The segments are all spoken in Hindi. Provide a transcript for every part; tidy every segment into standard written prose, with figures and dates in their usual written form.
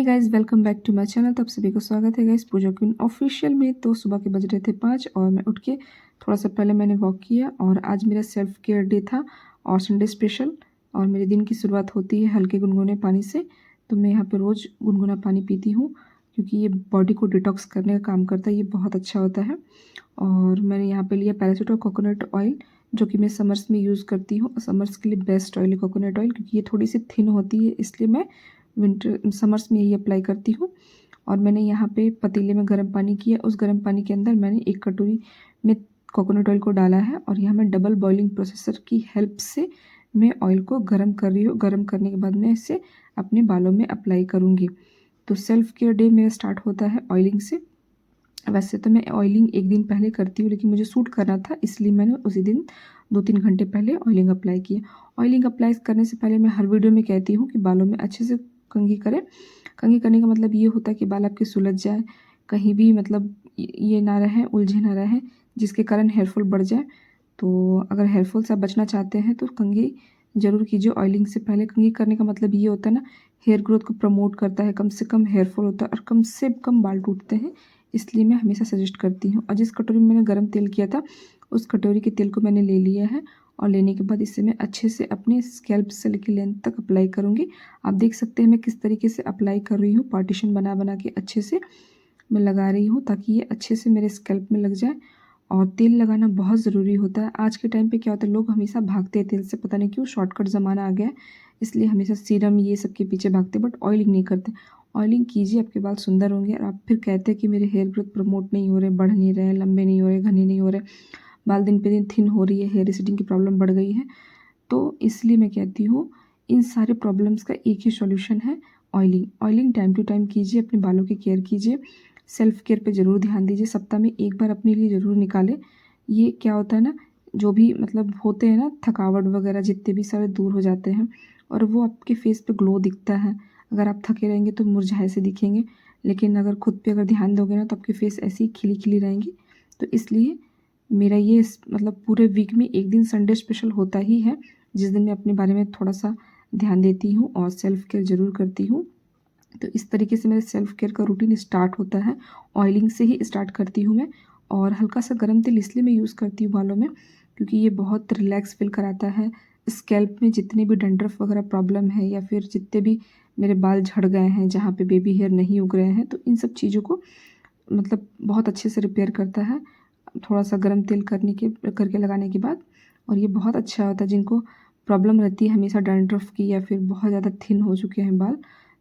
Guys, welcome back to my channel. तो आप सभी को स्वागत है गाइज़ पूजा क्वीन ऑफिशियल में। तो सुबह के बज रहे थे 5 और मैं उठ के थोड़ा सा पहले मैंने वॉक किया और आज मेरा सेल्फ केयर डे था और संडे स्पेशल। और मेरे दिन की शुरुआत होती है हल्के गुनगुने पानी से। तो मैं यहाँ पे रोज़ गुनगुना पानी पीती हूँ क्योंकि ये बॉडी को डिटॉक्स करने का काम करता है, ये बहुत अच्छा होता है। और मैंने यहाँ पे लिया पैराशूट और कोकोनट ऑयल, जो कि मैं समर्स में यूज़ करती हूँ। समर्स के लिए बेस्ट ऑयल है कोकोनट ऑयल, क्योंकि ये थोड़ी सी थिन होती है, इसलिए मैं विंटर समर्स में यही अप्लाई करती हूँ। और मैंने यहाँ पे पतीले में गर्म पानी किया, उस गर्म पानी के अंदर मैंने एक कटोरी में कोकोनट ऑयल को डाला है और यहाँ मैं डबल बॉइलिंग प्रोसेसर की हेल्प से मैं ऑयल को गर्म कर रही हूँ। गर्म करने के बाद मैं इसे अपने बालों में अप्लाई करूँगी। तो सेल्फ केयर डे मेरा स्टार्ट होता है ऑयलिंग से। वैसे तो मैं ऑयलिंग एक दिन पहले करती हूँ, लेकिन मुझे सूट करना था इसलिए मैंने उसी दिन 2-3 घंटे पहले ऑयलिंग अप्लाई किया। ऑयलिंग अप्लाई करने से पहले मैं हर वीडियो में कहती हूँ कि बालों में अच्छे से कंघी करें। कंघी करने का मतलब ये होता है कि बाल आपके सुलझ जाए, कहीं भी मतलब ये ना रहे, उलझे ना रहे, जिसके कारण हेयरफॉल बढ़ जाए। तो अगर हेयरफॉल से आप बचना चाहते हैं तो कंघी ज़रूर कीजिए ऑयलिंग से पहले। कंघी करने का मतलब ये होता है ना, हेयर ग्रोथ को प्रमोट करता है, कम से कम हेयरफॉल होता है और कम से कम बाल टूटते हैं, इसलिए मैं हमेशा सजेस्ट करती हूँ। और जिस कटोरी में मैंने गर्म तेल किया था उस कटोरी के तेल को मैंने ले लिया है और लेने के बाद इसे मैं अच्छे से अपने स्कैल्प से लेकर लेंथ तक अप्लाई करूँगी। आप देख सकते हैं मैं किस तरीके से अप्लाई कर रही हूँ, पार्टीशन बना बना के अच्छे से मैं लगा रही हूँ ताकि ये अच्छे से मेरे स्कैल्प में लग जाए। और तेल लगाना बहुत ज़रूरी होता है। आज के टाइम पे क्या होता है, लोग हमेशा भागते हैं तेल से, पता नहीं क्यों, शॉर्टकट ज़माना आ गया है, इसलिए हमेशा सीरम ये सब के पीछे भागते, बट ऑयलिंग नहीं करते। ऑयलिंग कीजिए, आपके बाल सुंदर होंगे। और आप फिर कहते हैं कि मेरे हेयर ग्रोथ प्रमोट नहीं हो रहे, बढ़ नहीं रहे, लंबे नहीं हो रहे, घने नहीं हो रहे, बाल दिन पे दिन थिन हो रही है, हेयर सीडिंग की प्रॉब्लम बढ़ गई है। तो इसलिए मैं कहती हूँ इन सारे प्रॉब्लम्स का एक ही सॉल्यूशन है, oiling. Oiling time to time कीजिए, अपने बालों की केयर कीजिए, सेल्फ केयर पे ज़रूर ध्यान दीजिए, सप्ताह में एक बार अपने लिए ज़रूर निकालें। ये क्या होता है ना, जो भी मतलब होते हैं ना थकावट वगैरह, जितने भी सारे दूर हो जाते हैं और वो आपके फेस पे ग्लो दिखता है। अगर आप थके रहेंगे तो मुरझाए से दिखेंगे, लेकिन अगर खुद पे अगर ध्यान दोगे ना तो आपके फेस ऐसी खिली खिली रहेंगी। तो इसलिए मेरा ये मतलब पूरे वीक में एक दिन संडे स्पेशल होता ही है, जिस दिन मैं अपने बारे में थोड़ा सा ध्यान देती हूँ और सेल्फ केयर ज़रूर करती हूँ। तो इस तरीके से मेरे सेल्फ केयर का रूटीन स्टार्ट होता है। ऑयलिंग से ही स्टार्ट करती हूँ मैं। और हल्का सा गर्म तेल इसलिए मैं यूज़ करती हूँ बालों में क्योंकि ये बहुत रिलैक्स फील कराता है। स्कैल्प में जितने भी डंड्रफ वगैरह प्रॉब्लम है या फिर जितने भी मेरे बाल झड़ गए हैं जहाँ पे बेबी हेयर नहीं उग रहे हैं, तो इन सब चीज़ों को मतलब बहुत अच्छे से रिपेयर करता है थोड़ा सा गर्म तेल करके लगाने के बाद। और ये बहुत अच्छा होता है जिनको प्रॉब्लम रहती है हमेशा डैंड्रफ की या फिर बहुत ज़्यादा थिन हो चुके हैं बाल,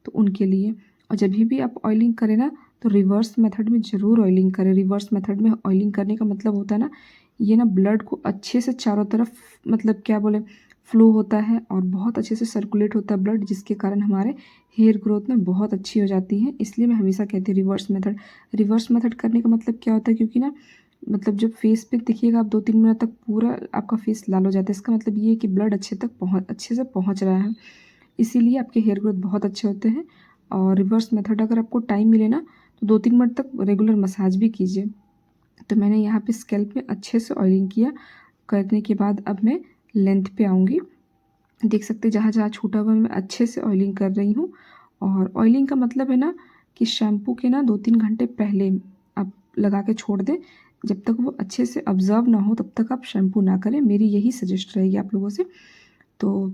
तो उनके लिए। और जब भी आप ऑयलिंग करें ना तो रिवर्स मेथड में ज़रूर ऑयलिंग करें। रिवर्स मेथड में ऑयलिंग करने का मतलब होता है ना, ये ना ब्लड को अच्छे से चारों तरफ मतलब क्या बोले फ्लो होता है और बहुत अच्छे से सर्कुलेट होता है ब्लड, जिसके कारण हमारे हेयर ग्रोथ में बहुत अच्छी हो जाती है। इसलिए मैं हमेशा कहती हूँ रिवर्स मेथड करने का मतलब क्या होता है, क्योंकि ना मतलब जब फेस पे देखिएगा आप 2-3 मिनट तक पूरा आपका फेस लाल हो जाता है, इसका मतलब ये है कि ब्लड अच्छे से पहुंच रहा है, इसीलिए आपके हेयर ग्रोथ बहुत अच्छे होते हैं। और रिवर्स मेथड अगर आपको टाइम मिले ना तो 2-3 मिनट तक रेगुलर मसाज भी कीजिए। तो मैंने यहाँ पे स्कैल्प में अच्छे से ऑयलिंग किया, करने के बाद अब मैं लेंथ पे आऊँगी। देख सकते हैं जहाँ जहाँ छूटा हुआ मैं अच्छे से ऑयलिंग कर रही हूँ। और ऑयलिंग का मतलब है ना कि शैम्पू के ना 2-3 घंटे पहले आप लगा के छोड़ दें, जब तक वो अच्छे से ऑब्जर्व ना हो तब तक आप शैम्पू ना करें। मेरी यही सजेस्ट रहेगी आप लोगों से। तो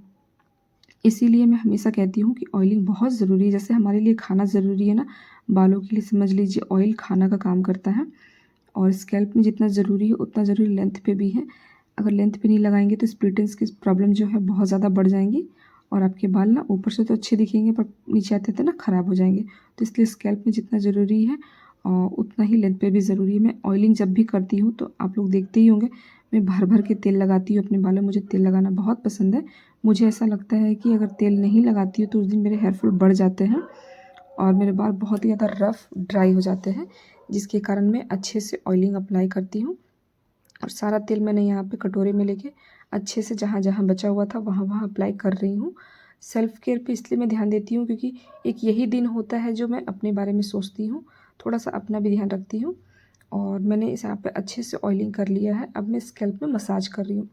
इसीलिए मैं हमेशा कहती हूँ कि ऑयलिंग बहुत ज़रूरी है। जैसे हमारे लिए खाना ज़रूरी है ना, बालों के लिए समझ लीजिए ऑयल खाना का काम करता है। और स्कैल्प में जितना ज़रूरी है उतना ज़रूरी लेंथ पे भी है। अगर लेंथ पे नहीं लगाएंगे तो स्प्लिट एंड्स की प्रॉब्लम जो है बहुत ज़्यादा बढ़ जाएंगी और आपके बाल ना ऊपर से तो अच्छे दिखेंगे पर नीचे आते आते ना ख़राब हो जाएंगे। तो इसलिए स्कैल्प में जितना ज़रूरी है और उतना ही लेंथ पे भी ज़रूरी है। मैं ऑयलिंग जब भी करती हूँ तो आप लोग देखते ही होंगे, मैं भर भर के तेल लगाती हूँ अपने बालों में। मुझे तेल लगाना बहुत पसंद है। मुझे ऐसा लगता है कि अगर तेल नहीं लगाती हूँ तो उस दिन मेरे हेयरफॉल बढ़ जाते हैं और मेरे बाल बहुत ही ज़्यादा रफ़ ड्राई हो जाते हैं, जिसके कारण मैं अच्छे से ऑयलिंग अप्लाई करती हूँ। और सारा तेल मैंने यहाँ पे कटोरे में लेके अच्छे से जहाँ जहाँ बचा हुआ था वहाँ वहाँ अप्लाई कर रही हूँ। सेल्फ केयर पे इसलिए मैं ध्यान देती हूँ क्योंकि एक यही दिन होता है जो मैं अपने बारे में सोचती हूँ, थोड़ा सा अपना भी ध्यान रखती हूँ। और मैंने इस यहाँ पे अच्छे से ऑयलिंग कर लिया है। अब मैं स्कैल्प में मसाज कर रही हूँ।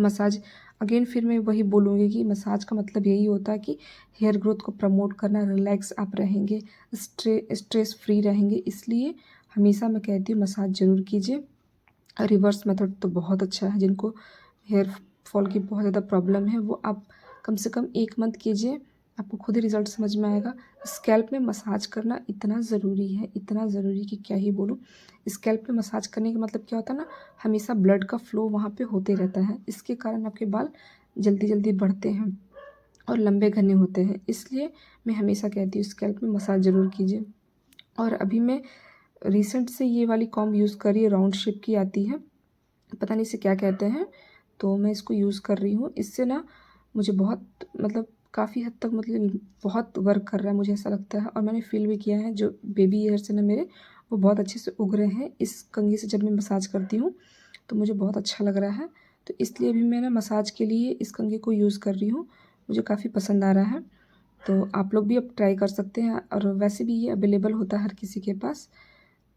मसाज अगेन फिर मैं वही बोलूँगी कि मसाज का मतलब यही होता है कि हेयर ग्रोथ को प्रमोट करना, रिलैक्स आप रहेंगे, स्ट्रेस फ्री रहेंगे। इसलिए हमेशा मैं कहती हूँ मसाज ज़रूर कीजिए। रिवर्स मेथड तो बहुत अच्छा है, जिनको हेयर फॉल की बहुत ज़्यादा प्रॉब्लम है वो आप कम से कम 1 मंथ कीजिए, आपको खुद ही रिज़ल्ट समझ में आएगा। स्कैल्प में मसाज करना इतना ज़रूरी है, इतना ज़रूरी कि क्या ही बोलूँ। स्कैल्प में मसाज करने का मतलब क्या होता है ना, हमेशा ब्लड का फ्लो वहाँ पे होते रहता है। इसके कारण आपके बाल जल्दी-जल्दी बढ़ते हैं और लंबे घने होते हैं। इसलिए मैं हमेशा कहती हूँ स्कैल्प में मसाज ज़रूर कीजिए। और अभी मैं रिसेंट से ये वाली कॉम्ब यूज़ कर रही है, राउंड शेप की आती है, पता नहीं इसे क्या कहते हैं, तो मैं इसको यूज़ कर रही हूँ। इससे ना मुझे बहुत मतलब काफ़ी हद तक मतलब बहुत वर्क कर रहा है, मुझे ऐसा लगता है। और मैंने फ़ील भी किया है, जो बेबी हेयर्स है ना मेरे, वो बहुत अच्छे से उग रहे हैं इस कंघी से जब मैं मसाज करती हूँ, तो मुझे बहुत अच्छा लग रहा है। तो इसलिए अभी मैं ना मसाज के लिए इस कंघी को यूज़ कर रही हूँ, मुझे काफ़ी पसंद आ रहा है। तो आप लोग भी अब ट्राई कर सकते हैं, और वैसे भी ये अवेलेबल होता है हर किसी के पास।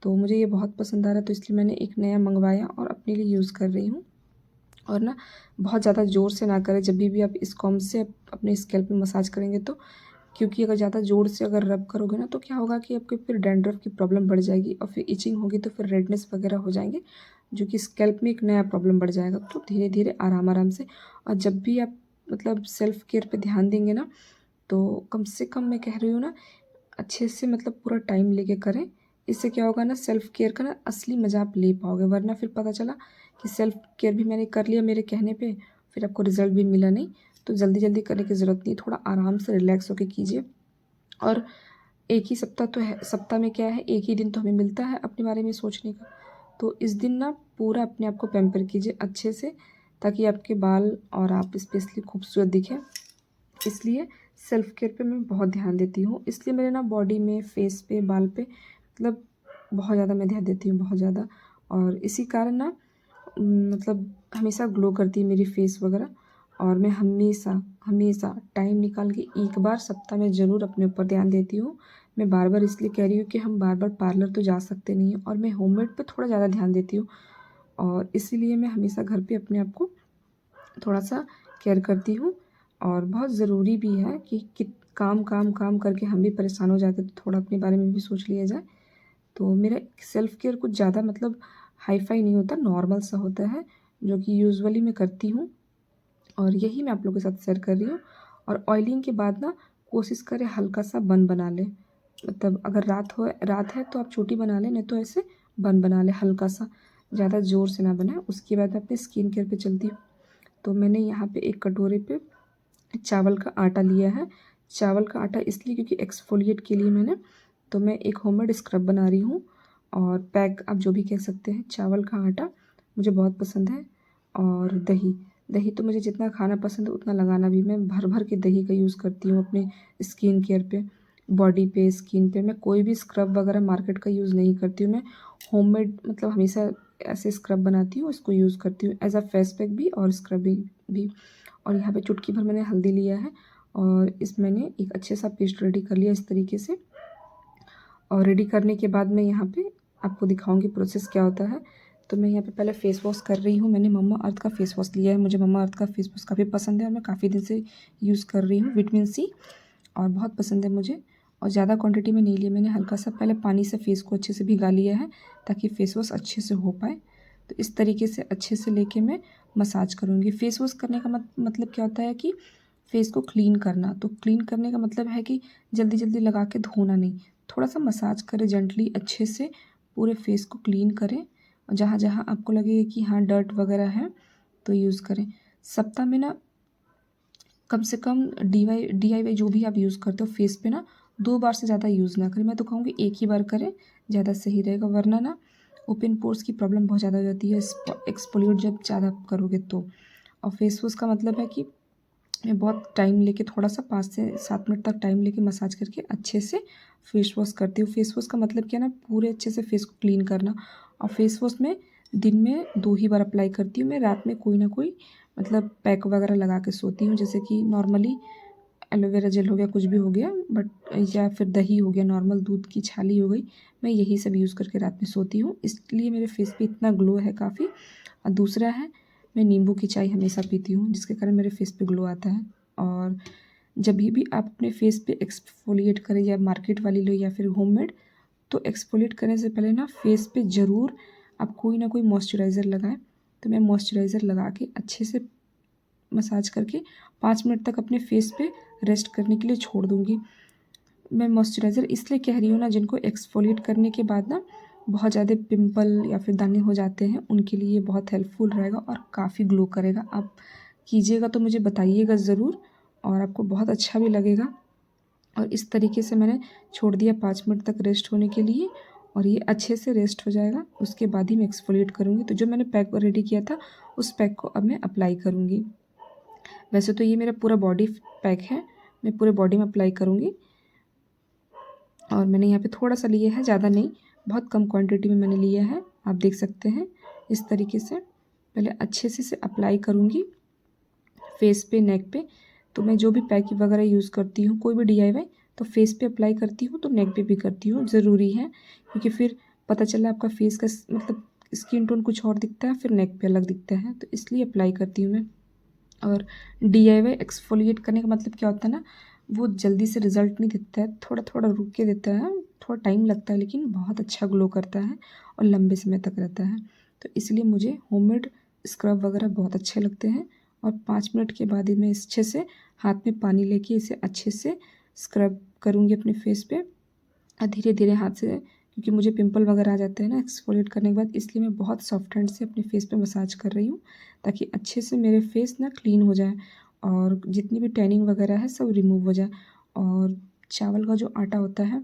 तो मुझे ये बहुत पसंद आ रहा है, तो इसलिए मैंने एक नया मंगवाया और अपने लिए यूज़ कर रही हूँ। और ना बहुत ज़्यादा ज़ोर से ना करें जब भी आप इस कॉम्ब से अपने स्कैल्प में मसाज करेंगे तो, क्योंकि अगर ज़्यादा ज़ोर से अगर रब करोगे ना तो क्या होगा कि आपके फिर डैंड्रफ की प्रॉब्लम बढ़ जाएगी, और फिर इचिंग होगी, तो फिर रेडनेस वगैरह हो जाएंगे, जो कि स्कैल्प में एक नया प्रॉब्लम बढ़ जाएगा। तो धीरे धीरे आराम आराम से, और जब भी आप मतलब सेल्फ केयर पे ध्यान देंगे ना, तो कम से कम मैं कह रही हूँ ना, अच्छे से मतलब पूरा टाइम लेके करें। इससे क्या होगा ना, सेल्फ केयर का ना असली मज़ा आप ले पाओगे, वरना फिर पता चला कि सेल्फ केयर भी मैंने कर लिया मेरे कहने पे, फिर आपको रिज़ल्ट भी मिला नहीं। तो जल्दी जल्दी करने की ज़रूरत नहीं, थोड़ा आराम से रिलैक्स होके कीजिए। और एक ही सप्ताह तो है, सप्ताह में क्या है, एक ही दिन तो हमें मिलता है अपने बारे में सोचने का। तो इस दिन ना पूरा अपने आप को पैम्पर कीजिए अच्छे से, ताकि आपके बाल और आप स्पेशली खूबसूरत दिखें। इसलिए सेल्फ केयर पे मैं बहुत ध्यान देती हूँ। इसलिए मेरे ना बॉडी में, फेस पे, बाल पे मतलब बहुत ज़्यादा मैं ध्यान देती हूँ, बहुत ज़्यादा। और इसी कारण ना मतलब हमेशा ग्लो करती है मेरी फेस वगैरह। और मैं हमेशा हमेशा टाइम निकाल के एक बार सप्ताह में ज़रूर अपने ऊपर ध्यान देती हूँ। मैं बार बार इसलिए कह रही हूँ कि हम बार बार पार्लर तो जा सकते नहीं हैं, और मैं होममेड पे थोड़ा ज़्यादा ध्यान देती हूँ। और इसीलिए मैं हमेशा घर पे अपने आप को थोड़ा सा केयर करती हूँ। और बहुत ज़रूरी भी है कि काम काम काम करके हम भी परेशान हो जाते हैं, तो थोड़ा अपने बारे में भी सोच लिया जाए। तो मेरा सेल्फ केयर कुछ ज़्यादा मतलब हाई-फाई नहीं होता, नॉर्मल सा होता है, जो कि यूजुअली मैं करती हूँ, और यही मैं आप लोगों के साथ शेयर कर रही हूँ। और ऑयलिंग के बाद ना कोशिश करें हल्का सा बन बना लें, मतलब अगर रात है तो आप छोटी बना लें, नहीं तो ऐसे बन बना लें हल्का सा, ज़्यादा ज़ोर से ना बनाएं। उसके बाद मैं अपने स्किन केयर पे चलती हूँ। तो मैंने यहाँ पे एक कटोरे पे चावल का आटा लिया है। चावल का आटा इसलिए क्योंकि एक्सफोलिएट के लिए मैंने, तो मैं एक होममेड स्क्रब बना रही हूँ, और पैक आप जो भी कह सकते हैं। चावल का आटा मुझे बहुत पसंद है, और दही, दही तो मुझे जितना खाना पसंद है उतना लगाना भी। मैं भर भर के दही का यूज़ करती हूँ अपने स्किन केयर पे, बॉडी पे, स्किन पे। मैं कोई भी स्क्रब वगैरह मार्केट का यूज़ नहीं करती हूँ, मैं होममेड मतलब हमेशा ऐसे स्क्रब बनाती हूँ, इसको यूज़ करती हूँ एज अ फेस पैक भी और स्क्रबिंग भी। और यहाँ पे चुटकी भर मैंने हल्दी लिया है, और इस मैंने एक अच्छे सा पेस्ट रेडी कर लिया इस तरीके से। और रेडी करने के बाद मैं यहाँ पे आपको दिखाऊंगी प्रोसेस क्या होता है। तो मैं यहाँ पे पहले फेस वॉश कर रही हूँ। मैंने मम्मा अर्थ का फेस वॉश लिया है, मुझे मम्मा अर्थ का फेस वॉश काफ़ी पसंद है, और मैं काफ़ी दिन से यूज़ कर रही हूँ, विटामिन सी, और बहुत पसंद है मुझे। और ज़्यादा क्वांटिटी में नहीं लिया मैंने, हल्का सा पहले पानी से फेस को अच्छे से भिगा लिया है, ताकि फेस वॉश अच्छे से हो पाए। तो इस तरीके से अच्छे से लेके मैं मसाज करूँगी। फेस वॉश करने का मतलब क्या होता है कि फेस को क्लीन करना। तो क्लीन करने का मतलब है कि जल्दी जल्दी लगा के धोना नहीं, थोड़ा सा मसाज करें जेंटली, अच्छे से पूरे फेस को क्लीन करें, और जहाँ जहाँ आपको लगे कि हाँ डर्ट वगैरह है तो यूज़ करें। सप्ताह में ना कम से कम DIY जो भी आप यूज़ करते हो फेस पे ना, 2 बार से ज़्यादा यूज़ ना करें। मैं तो कहूँगी एक ही बार करें, ज़्यादा सही रहेगा, वरना ना ओपन पोर्स की प्रॉब्लम बहुत ज़्यादा हो जाती है एक्सफोलिएट जब ज़्यादा करोगे तो। और फेस वॉश का मतलब है कि मैं बहुत टाइम लेके, थोड़ा सा 5 से 7 मिनट तक टाइम लेके मसाज करके अच्छे से फेस वॉश करती हूँ। फेस वॉश का मतलब क्या है ना, पूरे अच्छे से फेस को क्लीन करना। और फेस वॉश में दिन में 2 ही बार अप्लाई करती हूँ। मैं रात में कोई ना कोई मतलब पैक वगैरह लगा के सोती हूँ, जैसे कि नॉर्मली एलोवेरा जेल हो गया, कुछ भी हो गया, बट या फिर दही हो गया, नॉर्मल दूध की छाली हो गई, मैं यही सब यूज़ करके रात में सोती हूँ। इसलिए मेरे फेस पे इतना ग्लो है काफ़ी। और दूसरा है मैं नींबू की चाय हमेशा पीती हूँ, जिसके कारण मेरे फेस पे ग्लो आता है। और जब भी आप अपने फेस पे एक्सफोलिएट करें, या मार्केट वाली लो या फिर होममेड, तो एक्सफोलिएट करने से पहले ना फेस पे ज़रूर आप कोई ना कोई मॉइस्चराइज़र लगाएं। तो मैं मॉइस्चराइज़र लगा के अच्छे से मसाज करके 5 मिनट तक अपने फेस पे रेस्ट करने के लिए छोड़ दूँगी। मैं मॉइस्चराइज़र इसलिए कह रही हूँ ना, जिनको एक्सफोलिएट करने के बाद ना बहुत ज़्यादा पिंपल या फिर दाने हो जाते हैं, उनके लिए बहुत हेल्पफुल रहेगा और काफ़ी ग्लो करेगा। आप कीजिएगा तो मुझे बताइएगा ज़रूर, और आपको बहुत अच्छा भी लगेगा। और इस तरीके से मैंने छोड़ दिया 5 मिनट तक रेस्ट होने के लिए, और ये अच्छे से रेस्ट हो जाएगा। उसके बाद ही मैं एक्सफोलिएट करूँगी। तो जो मैंने पैक रेडी किया था, उस पैक को अब मैं अप्लाई करूँगी। वैसे तो ये मेरा पूरा बॉडी पैक है, मैं पूरे बॉडी में अप्लाई करूँगी। और मैंने यहाँ पे थोड़ा सा लिया है, ज़्यादा नहीं, बहुत कम क्वांटिटी में मैंने लिया है। आप देख सकते हैं इस तरीके से पहले अच्छे से इसे अप्लाई करूँगी फेस पे, नेक पे। तो मैं जो भी पैक वगैरह यूज़ करती हूँ, कोई भी DIY, तो फेस पे अप्लाई करती हूँ, तो नेक पे भी करती हूँ, ज़रूरी है। क्योंकि फिर पता चला आपका फेस का मतलब स्किन टोन कुछ और दिखता है, फिर नेक पे अलग दिखता है, तो इसलिए अप्लाई करती हूँ मैं। और DIY एक्सफोलिएट करने का मतलब क्या होता है ना, वो जल्दी से रिज़ल्ट नहीं देता है, थोड़ा थोड़ा रुक के देता है, थोड़ा टाइम लगता है, लेकिन बहुत अच्छा ग्लो करता है और लंबे समय तक रहता है। तो इसलिए मुझे होममेड स्क्रब वगैरह बहुत अच्छे लगते हैं। और 5 मिनट के बाद ही मैं अच्छे से हाथ में पानी लेके इसे अच्छे से स्क्रब करूँगी अपने फेस पे, और धीरे धीरे हाथ से, क्योंकि मुझे पिंपल वगैरह आ जाते हैं ना एक्सफोलिएट करने के बाद, इसलिए मैं बहुत सॉफ्ट हैंड से अपने फेस पे मसाज कर रही हूँ, ताकि अच्छे से मेरे फेस ना क्लीन हो जाए और जितनी भी टैनिंग वगैरह है सब रिमूव हो जाए। और चावल का जो आटा होता है,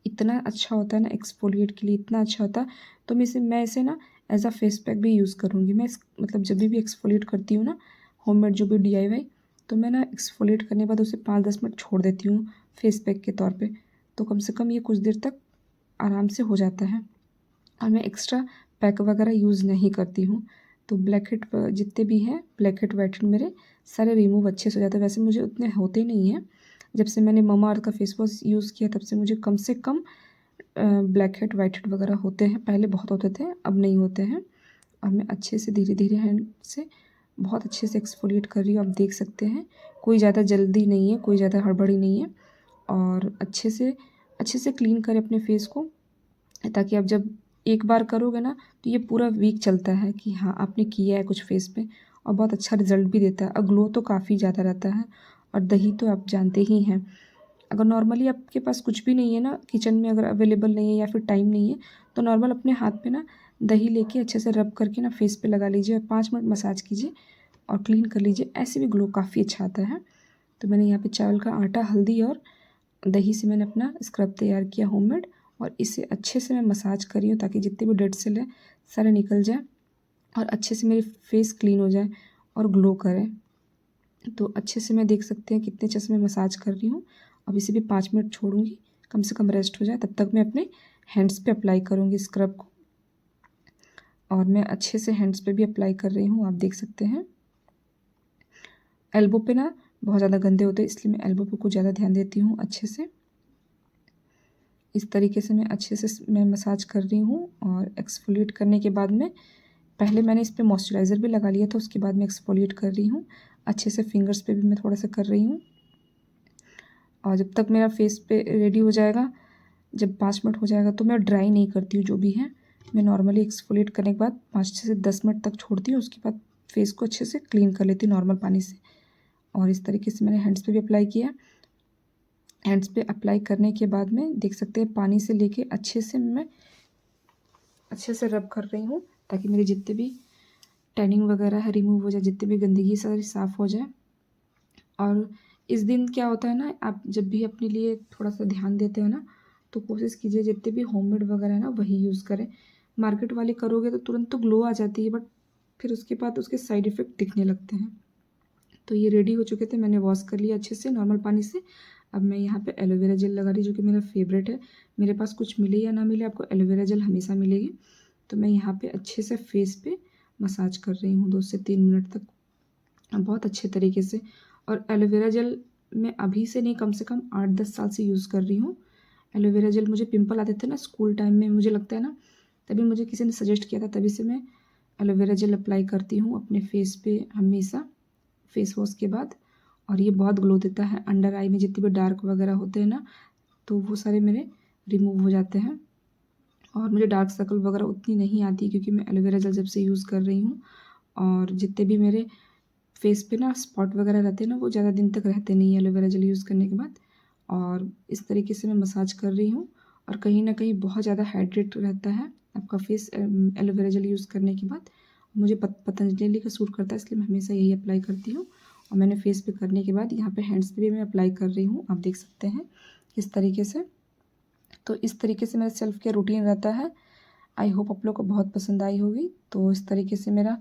इतना अच्छा होता है ना एक्सफोलिएट के लिए, इतना अच्छा होता है। तो मैं इसे ना एज अ फेस पैक भी यूज़ करूँगी। मतलब जब भी एक्सफोलिएट करती हूँ ना, होममेड जो भी DIY, तो मैं ना एक्सफोलिएट करने के बाद उसे 5-10 मिनट छोड़ देती हूँ फेस पैक के तौर पे। तो कम से कम ये कुछ देर तक आराम से हो जाता है, और मैं एक्स्ट्रा पैक वगैरह यूज़ नहीं करती हूँ। तो ब्लैक हेड जितने भी हैं, ब्लैक हेड वाइट हेड, मेरे सारे रिमूव अच्छे से हो जाते हैं। वैसे मुझे उतने होते नहीं हैं, जब से मैंने ममाअर्थ का फेस वॉश यूज़ किया तब से मुझे कम से कम ब्लैक हेड वाइट हेड वगैरह होते हैं। पहले बहुत होते थे, अब नहीं होते हैं। और मैं अच्छे से धीरे धीरे हैंड से बहुत अच्छे से एक्सफोलिएट कर रही हूँ। आप देख सकते हैं कोई ज़्यादा जल्दी नहीं है, कोई ज़्यादा हड़बड़ी नहीं है। और अच्छे से क्लीन करें अपने फेस को, ताकि आप जब एक बार करोगे ना, तो ये पूरा वीक चलता है कि हाँ आपने किया है कुछ फेस पे, और बहुत अच्छा रिजल्ट भी देता है, और ग्लो तो काफ़ी ज़्यादा रहता है। और दही तो आप जानते ही हैं, अगर नॉर्मली आपके पास कुछ भी नहीं है ना किचन में, अगर अवेलेबल नहीं है या फिर टाइम नहीं है, तो नॉर्मल अपने हाथ पे ना दही लेके अच्छे से रब करके ना फेस पे लगा लीजिए, और 5 मिनट मसाज कीजिए और क्लीन कर लीजिए। ऐसे भी ग्लो काफ़ी अच्छा आता है। तो मैंने यहाँ पे चावल का आटा, हल्दी और दही से मैंने अपना स्क्रब तैयार किया होममेड, और इसे अच्छे से मैं मसाज कर रही हूँ, ताकि जितने भी डेड सेल है सारे निकल जाए, और अच्छे से मेरी फेस क्लीन हो जाए और ग्लो करे। तो अच्छे से मैं देख सकते हैं कितने अच्छे से मैं मसाज कर रही हूँ। अब इसे भी 5 मिनट छोड़ूंगी, कम से कम रेस्ट हो जाए, तब तक मैं अपने हैंड्स पे अप्लाई करूँगी स्क्रब को। और मैं अच्छे से हैंड्स पे भी अप्लाई कर रही हूँ, आप देख सकते हैं। एल्बो पे ना बहुत ज़्यादा गंदे होते हैं, इसलिए मैं एल्बो पे कुछ ज़्यादा ध्यान देती हूँ अच्छे से। इस तरीके से मैं अच्छे से मैं मसाज कर रही हूँ। और एक्सफोलिएट करने के बाद में, पहले मैंने इस पर मॉइस्चराइज़र भी लगा लिया था, उसके बाद मैं एक्सफोलिएट कर रही हूँ अच्छे से। फिंगर्स पे भी मैं थोड़ा सा कर रही हूँ। और जब तक मेरा फेस पे रेडी हो जाएगा, जब 5 मिनट हो जाएगा, तो मैं ड्राई नहीं करती हूँ जो भी है। मैं नॉर्मली एक्सफोलिएट करने के बाद 5 से 10 मिनट तक छोड़ती हूँ, उसके बाद फेस को अच्छे से क्लीन कर लेती हूँ नॉर्मल पानी से। और इस तरीके से मैंने हैंड्स पे भी अप्लाई किया। हैंड्स पे अप्लाई करने के बाद में देख सकते हैं पानी से लेके अच्छे से मैं अच्छे से रब कर रही हूँ, ताकि मेरी जितने भी टैनिंग वगैरह है रिमूव हो जाए, जितनी भी गंदगी सारी साफ़ हो जाए। और इस दिन क्या होता है ना, आप जब भी अपने लिए थोड़ा सा ध्यान देते हो ना, तो कोशिश कीजिए जितने भी होममेड वगैरह है ना वही यूज़ करें। मार्केट वाले करोगे तो तुरंत तो ग्लो आ जाती है, बट फिर उसके बाद उसके साइड इफ़ेक्ट दिखने लगते हैं। तो ये रेडी हो चुके थे, मैंने वॉश कर लिया अच्छे से नॉर्मल पानी से। अब मैं यहाँ पे एलोवेरा जेल लगा रही हूँ, जो कि मेरा फेवरेट है। मेरे पास कुछ मिले या ना मिले, आपको एलोवेरा जेल हमेशा मिलेगी। तो मैं यहाँ पे अच्छे से फेस पे मसाज कर रही हूँ 2 से 3 मिनट तक, बहुत अच्छे तरीके से। और एलोवेरा जेल मैं अभी से नहीं, कम से कम 8-10 साल से यूज़ कर रही हूँ। एलोवेरा जेल मुझे पिंपल आते थे ना स्कूल टाइम में, मुझे लगता है ना, तभी मुझे किसी ने सजेस्ट किया था, तभी से मैं एलोवेरा जेल अप्लाई करती हूँ अपने फेस पे हमेशा फेस वॉश के बाद, और ये बहुत ग्लो देता है। अंडर आई में जितने भी डार्क वगैरह होते हैं ना, तो वो सारे मेरे रिमूव हो जाते हैं। और मुझे डार्क सर्कल वगैरह उतनी नहीं आती क्योंकि मैं एलोवेरा जेल जब से यूज़ कर रही हूँ। और जितने भी मेरे फेस पे ना स्पॉट वगैरह रहते हैं ना, वो ज़्यादा दिन तक रहते नहीं है एलोवेरा जेल यूज़ करने के बाद। और इस तरीके से मैं मसाज कर रही हूँ, और कहीं ना कहीं बहुत ज़्यादा हाइड्रेट रहता है आपका फेस एलोवेरा जेल यूज़ करने के बाद। मुझे पतंजलि का सूट करता है, इसलिए मैं हमेशा यही अप्लाई करती हूँ। और मैंने फेस पे करने के बाद यहाँ पे हैंड्स पे भी मैं अप्लाई कर रही हूँ, आप देख सकते हैं इस तरीके से। तो इस तरीके से मेरा सेल्फ केयर रूटीन रहता है। आई होप आप लोग को बहुत पसंद आई होगी। तो इस तरीके से मेरा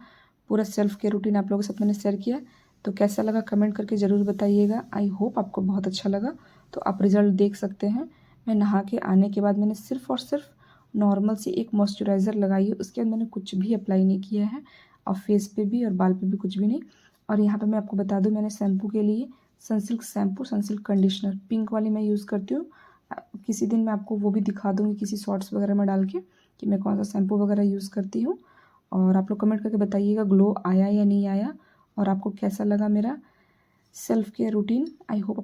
पूरा सेल्फ केयर रूटीन आप लोगों के साथ मैंने शेयर किया। तो कैसा लगा कमेंट करके ज़रूर बताइएगा। आई होप आपको बहुत अच्छा लगा। तो आप रिज़ल्ट देख सकते हैं। मैं नहा के आने के बाद मैंने सिर्फ़ और सिर्फ नॉर्मल सी एक मॉइस्चराइज़र लगाई है, उसके बाद मैंने कुछ भी अप्लाई नहीं किया है, और फेस पे भी और बाल पे भी कुछ भी नहीं। और यहाँ पे मैं आपको बता दूँ, मैंने शैम्पू के लिए Sunsilk shampoo, Sunsilk conditioner pink वाली मैं यूज़ करती हूँ। किसी दिन मैं आपको वो भी दिखा दूँगी किसी शॉर्ट्स वगैरह में डाल के कि मैं कौन सा शैम्पू वगैरह यूज़ करती हूँ। और आप लोग कमेंट करके बताइएगा ग्लो आया या नहीं आया, और आपको कैसा लगा मेरा self care routine. I hope